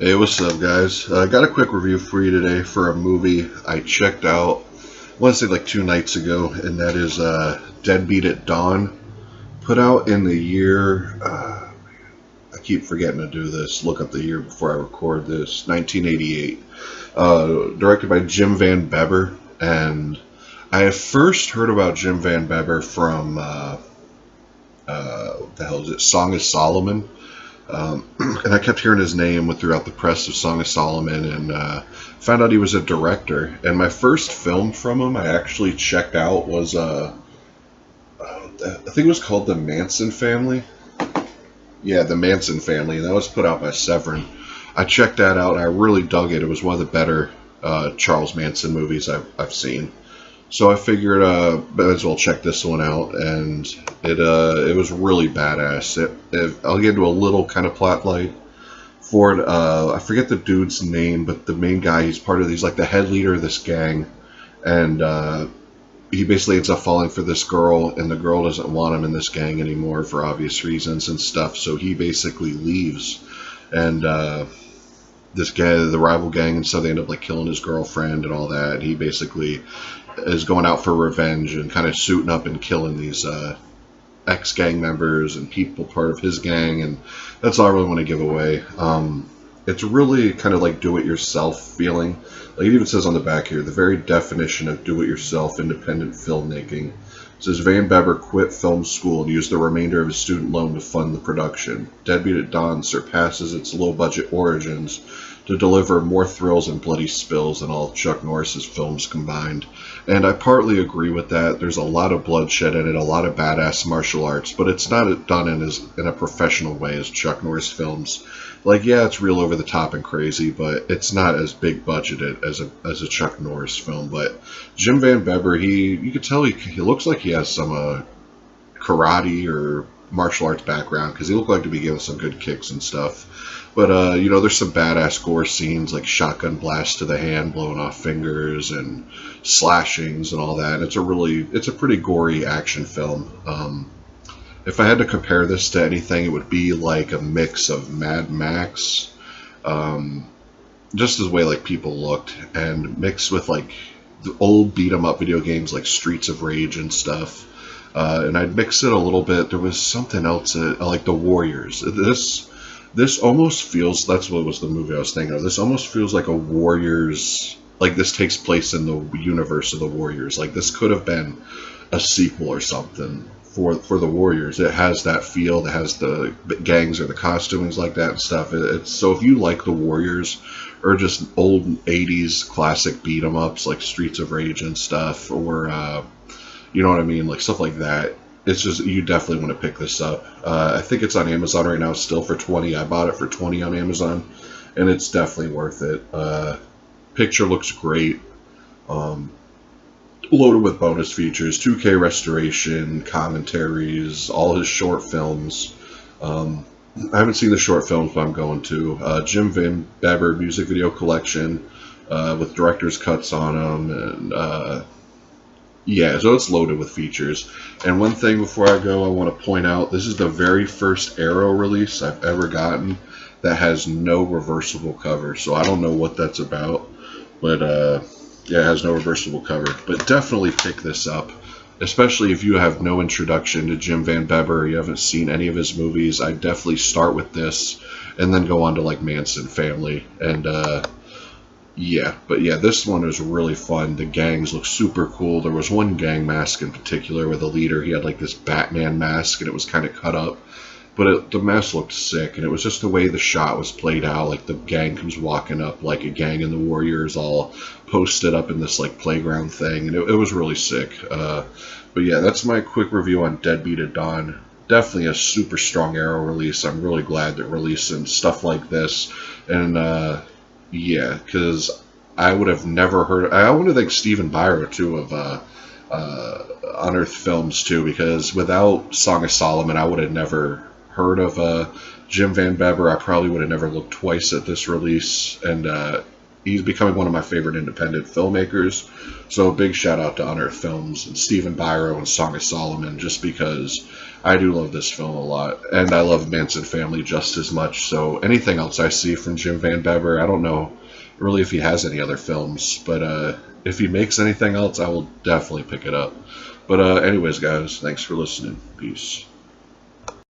Hey, what's up, guys? I got a quick review for you today for a movie I checked out, I want to say like 2 nights ago, and that is Deadbeat at Dawn, put out in the year, I keep forgetting to do this, look up the year before I record this, 1988, directed by Jim Van Bebber, and I had first heard about Jim Van Bebber from, what the hell is it, Song of Solomon. And I kept hearing his name throughout the press of Song of Solomon, and found out he was a director. And my first film from him I actually checked out was, I think it was called The Manson Family. Yeah, The Manson Family, and that was put out by Severin. I checked that out, and I really dug it. It was one of the better Charles Manson movies I've seen. So I figured might as well check this one out, and it was really badass. I'll get into a little kind of plot light for it. I forget the dude's name, but the main guy, he's like the head leader of this gang, and he basically ends up falling for this girl, and the girl doesn't want him in this gang anymore for obvious reasons and stuff. So he basically leaves, and this guy, the rival gang, and so they end up like killing his girlfriend and all that. And he basically is going out for revenge and kind of suiting up and killing these ex-gang members and people part of his gang, and that's all I really want to give away. It's really kind of like do-it-yourself feeling. Like it even says on the back here, the very definition of do-it-yourself independent filmmaking. It says Van Bebber quit film school and used the remainder of his student loan to fund the production. Deadbeat at Dawn surpasses its low-budget origins to deliver more thrills and bloody spills than all Chuck Norris's films combined. And I partly agree with that. There's a lot of bloodshed in it, a lot of badass martial arts, but it's not done in a professional way as Chuck Norris films. Like, yeah, it's real over the top and crazy, but it's not as big budgeted as a Chuck Norris film. But Jim Van Bebber, you can tell he looks like he has some karate or martial arts background, because he looked like to be giving some good kicks and stuff. But there's some badass gore scenes, like shotgun blasts to the hand, blowing off fingers, and slashings and all that. It's a pretty gory action film. If I had to compare this to anything, it would be like a mix of Mad Max, just the way like people looked, and mixed with like the old beat 'em up video games like Streets of Rage and stuff. And I'd mix it a little bit. There was something else, like The Warriors. This almost feels, that's what was the movie I was thinking of. This almost feels like a Warriors, like this takes place in the universe of the Warriors. Like this could have been a sequel or something for the Warriors. It has that feel. It has the gangs or the costumings like that and stuff. So if you like the Warriors or just old 80s classic beat 'em ups like Streets of Rage and stuff, or you know what I mean, like stuff like that, it's just, you definitely want to pick this up. I think it's on Amazon right now still for 20. I bought it for 20 on Amazon, and it's definitely worth it. Picture looks great. Loaded with bonus features, 2K restoration, commentaries, all his short films. I haven't seen the short films, but I'm going to. Jim Van Bebber music video collection with director's cuts on them, and yeah, so it's loaded with features. And one thing before I go, I want to point out, this is the very first Arrow release I've ever gotten that has no reversible cover. So I don't know what that's about, but yeah, it has no reversible cover. But definitely pick this up, especially if you have no introduction to Jim Van Bebber, or you haven't seen any of his movies. I'd definitely start with this and then go on to like Manson Family, and yeah, but yeah, this one was really fun. The gangs look super cool. There was one gang mask in particular where the leader, he had like this Batman mask, and it was kind of cut up, but the mask looked sick, and it was just the way the shot was played out. Like the gang comes walking up like a gang, and the Warriors all posted up in this like playground thing, and it was really sick. But yeah, that's my quick review on Deadbeat at Dawn. Definitely a super strong Arrow release. I'm really glad they're releasing stuff like this, and yeah, because I would have never heard. I want to thank Stephen Byro too of Unearthed Films too, because without Song of Solomon, I would have never heard of Jim Van Bebber. I probably would have never looked twice at this release, and he's becoming one of my favorite independent filmmakers. So big shout out to Unearthed Films and Stephen Byro and Song of Solomon, just because I do love this film a lot, and I love Manson Family just as much. So anything else I see from Jim Van Bever, I don't know really if he has any other films, but if he makes anything else, I will definitely pick it up. But anyways, guys, thanks for listening. Peace.